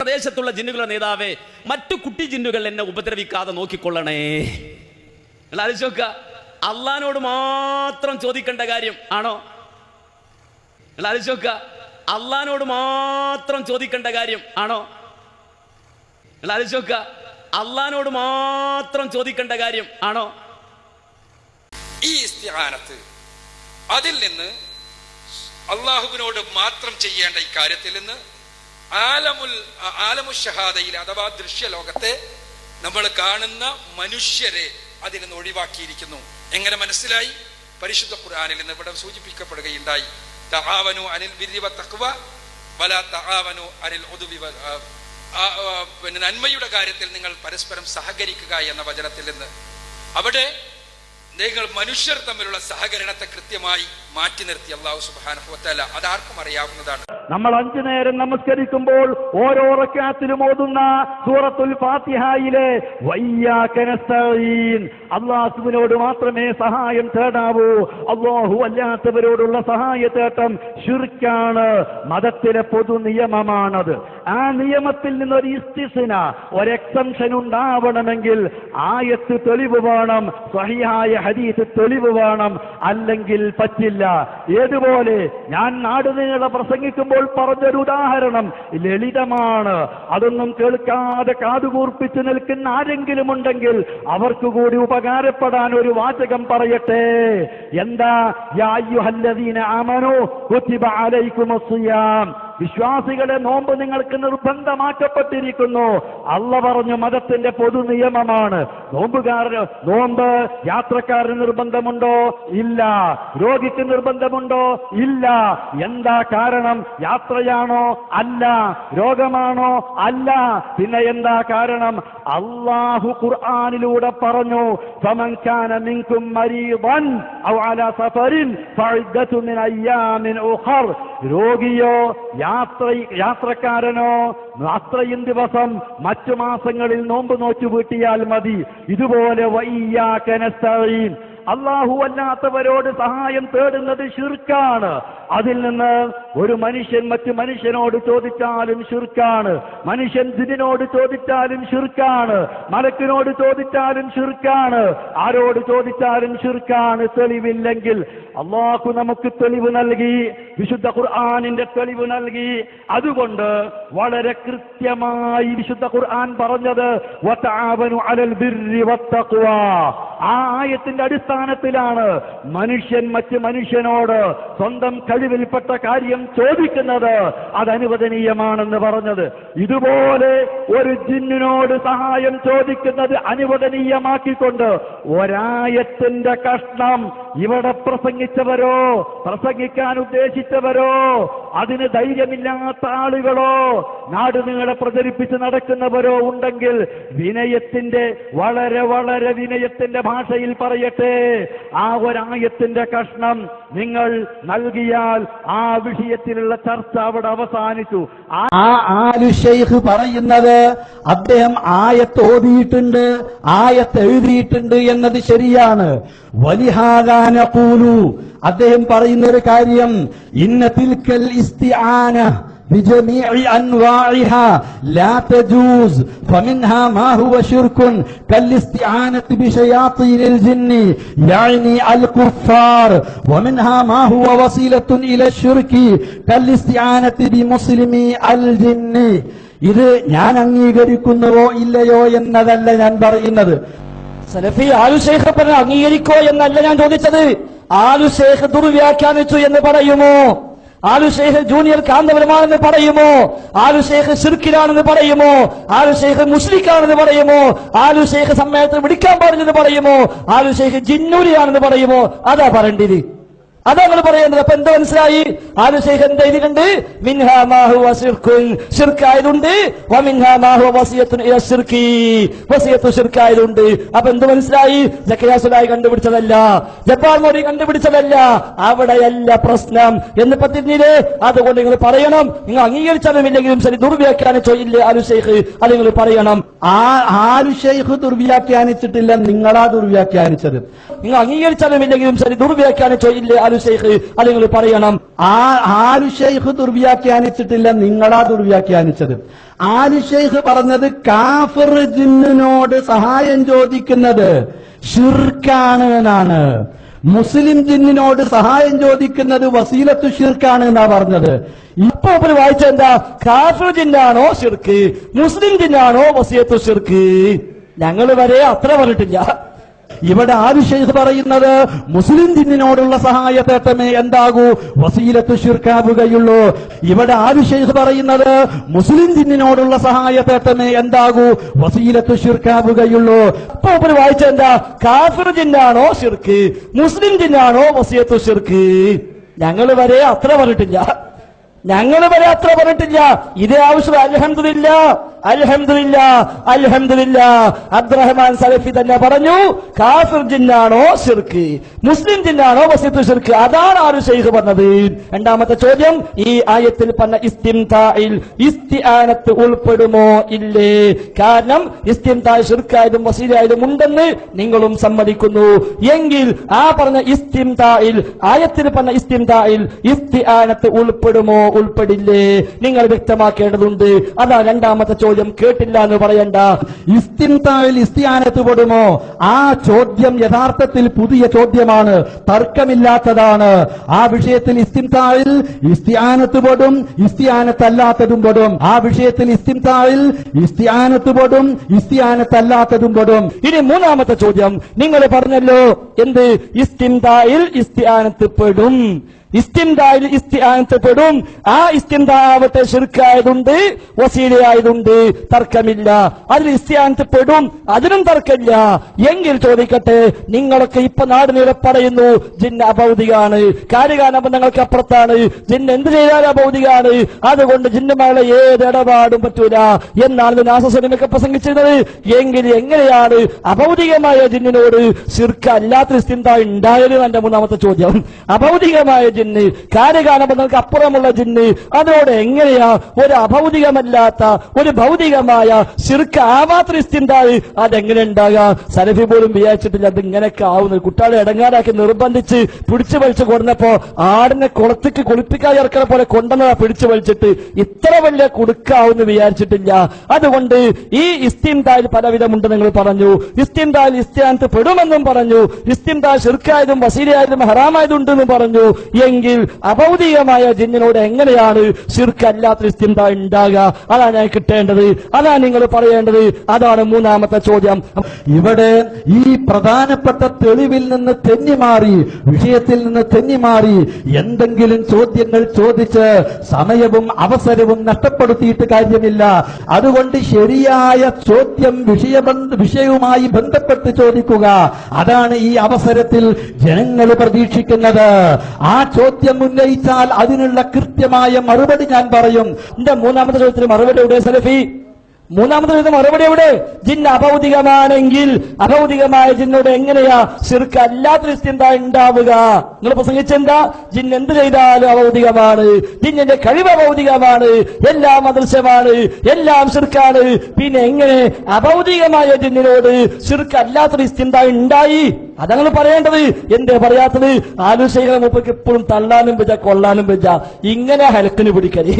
പ്രദേശത്തുള്ള ജിന്നുകളുടെ നേതാവേ, മറ്റു കുട്ടി ജിന്നുകൾ എന്നെ ഉപദ്രവിക്കാതെ നോക്കിക്കൊള്ളണേ. ആലോചിച്ച് നോക്കുക, അള്ളാനോട് മാത്രം ചോദിക്കേണ്ട കാര്യം ആണോ? ആലോചിച്ച് നോക്കുക, അള്ളാനോട് മാത്രം ചോദിക്കേണ്ട കാര്യം ആണോ? ആലോചിച്ച് നോക്കുക, അള്ളാനോട് മാത്രം ചോദിക്കേണ്ട കാര്യം ആണോ? ഈ ഇസ്തിആനത്ത് അതിൽ നിന്ന് അള്ളാഹുവിനോട് മാത്രം ചെയ്യേണ്ട ഈ കാര്യത്തിൽ നിന്ന് ആലമു ഷഹാദയിൽ അഥവാ ദൃശ്യലോകത്തെ നമ്മൾ കാണുന്ന മനുഷ്യരെ അതിൽ നിന്ന് ഒഴിവാക്കിയിരിക്കുന്നു. എങ്ങനെ മനസ്സിലായി? പരിശുദ്ധ ഖുർആനിൽ നിന്ന് ഇവിടെ സൂചിപ്പിക്കപ്പെടുകയുണ്ടായി, തആവനു അനിൽ ബിർരി വത്തഖ്വ വലാ തആവനു അനിൽ ഉദ്വി, നന്മയുടെ കാര്യത്തിൽ നിങ്ങൾ പരസ്പരം സഹകരിക്കുക എന്ന വചനത്തിൽ നിന്ന്. അവിടെ നിങ്ങൾ മനുഷ്യർ തമ്മിലുള്ള സഹകരണത്തെ കൃത്യമായി മാറ്റി നിർത്തി അല്ലാഹു സുബ്ഹാനഹു വ തആല. അതാർക്കും അറിയാവുന്നതാണ്. നമ്മൾ 5 നേരം നമസ്കരിക്കുമ്പോൾ ഓരോ റക്അത്തിലും ഓതുന്ന സൂറത്തുൽ ഫാത്തിഹയിലെ വയ്യാക നസ്തഈൻ, അല്ലാഹുവിനോട് മാത്രമേ സഹായം തേടാവൂ, അല്ലാഹു അല്ലാത്തവരോടുള്ള സഹായത്തേട്ടം ശിർക്കാണ്. മതത്തിലെ പൊതു നിയമമാണത്. ആ നിയമത്തിൽ നിന്നൊരു ഇസ്തിസ്ന, ഒരു എക്സംഷൻ ഉണ്ടാവണമെങ്കിൽ ആയത്ത് തെളിവ് വേണം, സ്വഹീഹായ ഹദീസ് തെളിവ് വേണം, അല്ലെങ്കിൽ പറ്റില്ല. ഏതുപോലെ ഞാൻ നാടുനീളെ പ്രസംഗിക്കുമ്പോൾ പറഞ്ഞൊരു ഉദാഹരണം ലളിതമാണ്. അതൊന്നും കേൾക്കാതെ കാതുകൂർപ്പിച്ച് നിൽക്കുന്ന ആരെങ്കിലും ഉണ്ടെങ്കിൽ അവർക്ക് കൂടി ഉപകാരപ്പെടാൻ ഒരു വാചകം പറയട്ടെ. എന്താ? യാ അയ്യുഹല്ലദീന ആമനൂ കുതിബ അലൈക്കുമുസ്സിയാം, വിശ്വാസികളെ നോമ്പ് നിങ്ങൾക്ക് നിർബന്ധമാക്കപ്പെട്ടിരിക്കുന്നു. അള്ള പറഞ്ഞു മതത്തിന്റെ പൊതു നിയമമാണ്. നോമ്പ് യാത്രക്കാരന് നിർബന്ധമുണ്ടോ? ഇല്ല. രോഗിക്ക് നിർബന്ധമുണ്ടോ? ഇല്ല. എന്താ കാരണം? യാത്രയാണോ? അല്ല. രോഗമാണോ? അല്ല. പിന്നെ എന്താ കാരണം? അല്ലാഹു ഖുർആനിലൂടെ പറഞ്ഞു, ഫമൻ കാന മിൻകും മരീദൻ ഔ അലാ സഫറിൻ ഫഇദ്ദതു മിൻ അയ്യാമിൻ ഉഖർ, രോഗിയോ യാത്രക്കാരനോ അത്രയും ദിവസം മറ്റു മാസങ്ങളിൽ നോമ്പ് നോറ്റു വീട്ടിയാൽ മതി. ഇതുപോലെ വയ്യാക നസ്തഈൻ, അല്ലാഹു അല്ലാത്തവരോട് സഹായം തേടുന്നത് ശിർക്കാണ്. അതിൽ നിന്ന് ഒരു മനുഷ്യൻ മറ്റു മനുഷ്യനോട് ചോദിച്ചാലും ശിർക്കാണ്, മനുഷ്യൻ ജിന്നിനോട് ചോദിച്ചാലും ശിർക്കാണ്, മലക്കിനോട് ചോദിച്ചാലും ശിർക്കാണ്, ആരോട് ചോദിച്ചാലും ശിർക്കാണ്. തെളിവില്ലെങ്കിൽ അല്ലാഹു നമുക്ക് തെളിവ് നൽകി, വിശുദ്ധ ഖുർആനിന്റെ തെളിവ് നൽകി. അതുകൊണ്ട് വളരെ കൃത്യമായി വിശുദ്ധ ഖുർആൻ പറഞ്ഞത് വതആവനു അലൽ ബിർരി വത്തഖ്വ, ആ ആയത്തിന്റെ അടിസ്ഥാനത്തിലാണ് മനുഷ്യൻ മറ്റ് മനുഷ്യനോട് സ്വന്തം കഴിവിൽപ്പെട്ട കാര്യം ചോദിക്കുന്നത് അത് അനുവദനീയമാണെന്ന് പറഞ്ഞത്. ഇതുപോലെ ഒരു ജിന്നിനോട് സഹായം ചോദിക്കുന്നത് അനുവദനീയമാക്കിക്കൊണ്ട് ഒരായത്തിന്റെ കഷ്ണം ഇവിടെ പ്രസംഗിച്ചവരോ പ്രസംഗിക്കാൻ ഉദ്ദേശിച്ചവരോ അതിന് ധൈര്യമില്ലാത്ത ആളുകളോ നാടുനീളെ പ്രചരിപ്പിച്ച് നടക്കുന്നവരോ ഉണ്ടെങ്കിൽ വിനയത്തിന്റെ വളരെ വളരെ വിനയത്തിന്റെ ഭാഷയിൽ പറയട്ടെ, ആ ഒരായത്തിന്റെ കഷ്ണം നിങ്ങൾ നൽകിയാൽ ആ വിഷയത്തിലുള്ള ചർച്ച അവിടെ അവസാനിച്ചു. ആ ആലു ശൈഖ് പറയുന്നത് അദ്ദേഹം ആയത്ത് ഓതിയിട്ടുണ്ട്, ആയത്ത് എഴുതിയിട്ടുണ്ട് എന്നത് ശരിയാണ്. വലിഹാദാ നഖൂലു, അദ്ദേഹം പറയുന്ന ഒരു കാര്യം, ഇന്ന തിൽക്കൽ ഇസ്തിആന بجميع أنواعها لا تجوز فمنها ما هو شرك كالاستعانة بشياطين الجن يعني الكفار ومنها ما هو وسيلة إلى الشرك كالاستعانة بمسلمي الجن. ഇത് ഞാൻ അംഗീകരിക്കുന്നുവോ ഇല്ലയോ എന്നതല്ല ഞാൻ പറയുന്നത്. സലഫി ആലു ശൈഖ് പറഞ്ഞ അംഗീകരിക്കോ എന്നല്ല ഞാൻ ചോദിച്ചത്. ആലു ശൈഖ് ദുർവ്യാഖ്യാനിച്ചു എന്ന് പറയുമോ? ആലു ശൈഖ് ജൂനിയർ കാന്തപുരമാണെന്ന് പറയുമോ? ആലു ശൈഖ് ശിർക്കിലാണെന്ന് പറയുമോ? ആലു ശൈഖ് മുസ്ലിക്കാണെന്ന് പറയുമോ? ആലു ശൈഖ് സമ്മേളനത്തിൽ വിളിക്കാൻ പറഞ്ഞെന്ന് പറയുമോ? ആലു ശൈഖ് ജിന്നൂരിയാണെന്ന് പറയുമോ? അതാ പറയേണ്ടത്, അതാ നിങ്ങൾ പറയേണ്ടത്. അപ്പൊ എന്താ മനസ്സിലായി? ആലു ശൈഖ് എന്താ ഇതിലുണ്ട്? മിൻഹാ മാ ഹുവ ശിർക്കുൻ, ശിർക്കായതുണ്ട്. വമിൻഹാ മാ ഹുവ വസിയത്തുൻ ഇല ശിർക്കി, വസിയത്തു ശിർക്കായതുണ്ട്. അപ്പൊ എന്ത് മനസ്സിലായി? സക്കറിയ സുലായി കണ്ടുപിടിച്ചതല്ല, ജബ്ബാർ മോദി കണ്ടുപിടിച്ചതല്ല, അവിടെയല്ല പ്രശ്നം എന്ന് പറഞ്ഞില്ലേ? അതുകൊണ്ട് നിങ്ങൾ പറയണം, നിങ്ങൾ അംഗീകരിച്ചാലും ഇല്ലെങ്കിലും ശരി ദുർവ്യാഖ്യാനിച്ചോ ഇല്ലേ ആലു ശൈഖ്, അത് നിങ്ങൾ പറയണം. ആലു ശൈഖ് ദുർവ്യാഖ്യാനിച്ചിട്ടില്ല, നിങ്ങളാ ദുർവ്യാഖ്യാനിച്ചത്. നിങ്ങൾ അംഗീകരിച്ചാലും ഇല്ലെങ്കിലും ശരി ദുർവ്യാഖ്യാനിച്ചോ ഇല്ലേ ആലു ഷെയ്ഖ്? അത് നിങ്ങൾ പറയണം. ആലു ഷെയ്ഖ് ദുർവ്യാഖ്യാനിച്ചിട്ടില്ല, നിങ്ങളാ ദുർവ്യാഖ്യാനിച്ചത്. ആലു ഷെയ്ഖ് പറഞ്ഞത് കാഫിർ ജിന്നിനോട് സഹായം ചോദിക്കുന്നത് ശിർക്കാണ് എന്നാണ്. മുസ്ലിം ജിന്നിനോട് സഹായം ചോദിക്കുന്നത് വസീലത്തു ഷിർക്കാണ് എന്നാ പറഞ്ഞത്. ഇപ്പൊ വായിച്ച എന്താ? കാഫിർ ജിന്നാണോ ഷിർക്ക്, മുസ്ലിം ജിന്നാണോ വസീലത്തു ഷിർക്ക്? ഞങ്ങൾ വരെ അത്ര പറഞ്ഞിട്ടില്ല. ഇവിടെ ആലു ഷെയ്ഖ് പറയുന്നത് മുസ്ലിം ജിന്നിനോടുള്ള സഹായത്തേട്ടമേ എന്താകൂ വസീലത്തു ശിർക്കാവുകയുള്ളൂ. ഇവിടെ ആലു ഷെയ്ഖ് പറയുന്നത് മുസ്ലിം ജിന്നിനോടുള്ള സഹായത്തേട്ടമേ എന്താകൂ വസീലത്തു ശിർക്കാവുകയുള്ളൂ. അപ്പൊ വായിച്ച എന്താ? കാഫിർ ജിന്നാണോ ഷിർക്ക്, മുസ്ലിം ജിന്നാണോ വസീലത്തു ഷിർക്ക്? ഞങ്ങൾ വരെ അത്ര പറഞ്ഞിട്ടില്ല. ഇതേ ആവശ്യം അൽഹംദുലില്ലാ അബ്ദുറഹ്മാൻ സലഫി തന്നെ പറഞ്ഞു, കാഫിർ ജിന്നാണോ ഷിർക്ക്, മുസ്ലിം ജിന്നാണോ വസീലത്തു ഷിർക്ക്? അതാണ് ആലു ഷെയ്ഖ് പറഞ്ഞത്. രണ്ടാമത്തെ ചോദ്യം, ഈ ആയത്തിൽ പറഞ്ഞ ഇസ്തിംതാഇൽ ഇസ്തിആനത്ത് ഉൾപ്പെടുമോ ഇല്ലേ? കാരണം ഇസ്തിംതാ ഷിർക്കായതും വസീലയായതും ഉണ്ടെന്ന് നിങ്ങളും സമ്മതിക്കുന്നു. എങ്കിൽ ആ പറഞ്ഞ ഇസ്തിംതാഇൽ, ആയത്തിൽ പറഞ്ഞ ഇസ്തിംതാഇൽ ഇസ്തിആനത്ത് ഉൾപ്പെടുമോ ഉൾപ്പെടില്ലേ? നിങ്ങൾ വ്യക്തമാക്കേണ്ടതുണ്ട്. അതാ രണ്ടാമത്തെ ചോദ്യം. കേട്ടില്ല എന്ന് പറയണ്ട. ഇസ്തിംതാഇൽ ഇസ്തിആനത്ത് പെടുമോ? ആ ചോദ്യം യഥാർത്ഥത്തിൽ പുതിയ ചോദ്യമാണ്, തർക്കമില്ലാത്തതാണ്. ആ വിഷയത്തിൽ ഇസ്തിംതാഇൽ ഇസ്തിആനത്ത് പെടും, ഇസ്തിആനത്ത് അല്ലാത്തതും പെടും. ആ വിഷയത്തിൽ ഇസ്തിംതാഇൽ ഇസ്തിആനത്ത് പെടും, ഇസ്തിആനത്ത് അല്ലാത്തതും പെടും. ഇനി മൂന്നാമത്തെ ചോദ്യം, നിങ്ങൾ പറഞ്ഞല്ലോ എന്ത്? ഇസ്തിംതാഇൽ ഇസ്തിആനത്ത് പെടും, ഇസ്തിംതാഇൽ ഇസ്തിആനത്ത് പെടും. ആ ഇസ്തിംതാ ആവട്ടെ ശിർക്കായതുണ്ട്, വസീലയായതുണ്ട്, തർക്കമില്ല. അതിൽ ഇസ്തിആനത്ത് പെടും, അതിനും തർക്കമില്ല. എങ്കിൽ ചോദിക്കട്ടെ, നിങ്ങളൊക്കെ ഇപ്പൊ നാടിനീളെ പറയുന്നു ജിന്ന് അഭൗതികാണ്, കാര്യകാരണബന്ധങ്ങൾക്ക് അപ്പുറത്താണ്, ജിന്ന് എന്ത് ചെയ്താലും അഭൗതികാണ്, അതുകൊണ്ട് ജിന്നുമായുള്ള ഏത് ഇടപാടും പറ്റൂല എന്നാണ് നാസസലിമൊക്കെ പ്രസംഗിച്ചിരുന്നത്. എങ്കിൽ എങ്ങനെയാണ് അഭൗതികമായ ജിന്നിനോട് ശിർക്ക് അല്ലാത്ത ഇസ്തിംതാ ഉണ്ടായത്? എന്റെ മൂന്നാമത്തെ ചോദ്യം. അഭൗതികമായ ജിന്ന്, കാര്യകാരണബന്ധങ്ങൾക്ക് അപ്പുറമുള്ള ജിന്ന്, അതോടെ എങ്ങനെയാ ഒരു അഭൗതികമല്ലാത്ത ഒരു ഭൗതികമായ ശിർക്ക് ആവാത്ത ഇസ്തിംതാ അതെങ്ങനെ ഉണ്ടാകാ? സലഫി പോലും വിചാരിച്ചിട്ടില്ല അതിങ്ങനെയൊക്കെ ആവുന്നത്. കുട്ടികളെ ഇടങ്ങാറാക്കി നിർബന്ധിച്ച് പിടിച്ചു വലിച്ചു കൊടുന്നപ്പോ ആടിനെ കുളത്തേക്ക് കുളിപ്പിക്കാൻ ഇറക്കണ പോലെ കൊണ്ടുവന്നതാ പിടിച്ചു വലിച്ചിട്ട്. ഇത്ര വലിയ കുടുക്കാവെന്ന് വിചാരിച്ചിട്ടില്ല. അതുകൊണ്ട് ഈ ഇസ്തിംതായിൽ പലവിധമുണ്ട് നിങ്ങൾ പറഞ്ഞു. ഇസ്തിംതായിൽ ഇസ്തിആനത്ത് പെടുമെന്നും പറഞ്ഞു, ഇസ്തിംതാ ശിർക്കായതും വസീലയായതും ഹറാമായതുണ്ടെന്നും പറഞ്ഞു. എങ്കിൽ അഭൗതികമായ ജിന്നിനോട് എങ്ങനെയാണ് ശിർക്ക് അല്ലാത്ത ഇസ്തിംതാ ഉണ്ടാകുക? അതാണ് ഞാൻ കിട്ടേണ്ടത്, അതാണ് നിങ്ങൾ പറയേണ്ടത്. അതാണ് മൂന്നാമത്തെ ചോദ്യം. ഇവിടെ ഈ പ്രധാനപ്പെട്ട തെളിവിൽ നിന്ന് തെന്നിമാറി, വിഷയത്തിൽ നിന്ന് തെന്നിമാറി എന്തെങ്കിലും ചോദ്യങ്ങൾ ചോദിച്ച് സമയവും അവസരവും നഷ്ടപ്പെടുത്തിയിട്ട് കാര്യമില്ല. അതുകൊണ്ട് ശരിയായ ചോദ്യം വിഷയവുമായി ബന്ധപ്പെട്ട് ചോദിക്കുക. അതാണ് ഈ അവസരത്തിൽ ജനങ്ങൾ പ്രതീക്ഷിക്കുന്നത്. ആ ചോദ്യം ഉന്നയിച്ചാൽ അതിനുള്ള കൃത്യമായ മറുപടി ഞാൻ പറയും. എന്റെ മൂന്നാമത്തെ ചോദ്യത്തിന് മറുപടി എവിടെ സലഫി? മൂന്നാമത്തെ ചോദ്യം മറുപടി എവിടെ? ജിന്ന് അഭൗതികമാണെങ്കിൽ അഭൗതികമായ ജിന്നോട് എങ്ങനെയാ ശിർക്ക് അല്ലാത്തൊരു ഇസ്തിംതാ ഉണ്ടാവുക? നിങ്ങൾ പ്രസംഗിച്ചെന്താ? ജിന്ന് എന്ത് ചെയ്താലും അഭൗതികമാണ്, ജിന്നിന്റെ കഴിവ് അഭൗതികമാണ്, എല്ലാം അദൃശ്യമാണ്, എല്ലാം ശിർക്കാണ്. പിന്നെ എങ്ങനെ അഭൗതികമായ ജിന്നിനോട് ശിർക്ക് അല്ലാത്തൊരു ഇസ്തിംതാ ഉണ്ടായി? അതങ്ങൾ പറയേണ്ടത്. എന്തേ പറയാത്തത്? ആലു ഷെയ്ഖിനെ മൂപ്പർക്ക് എപ്പോഴും തള്ളാനും വെച്ച കൊള്ളാനും വെച്ച ഇങ്ങനെ ഹലക്കിന് പിടിക്കല്.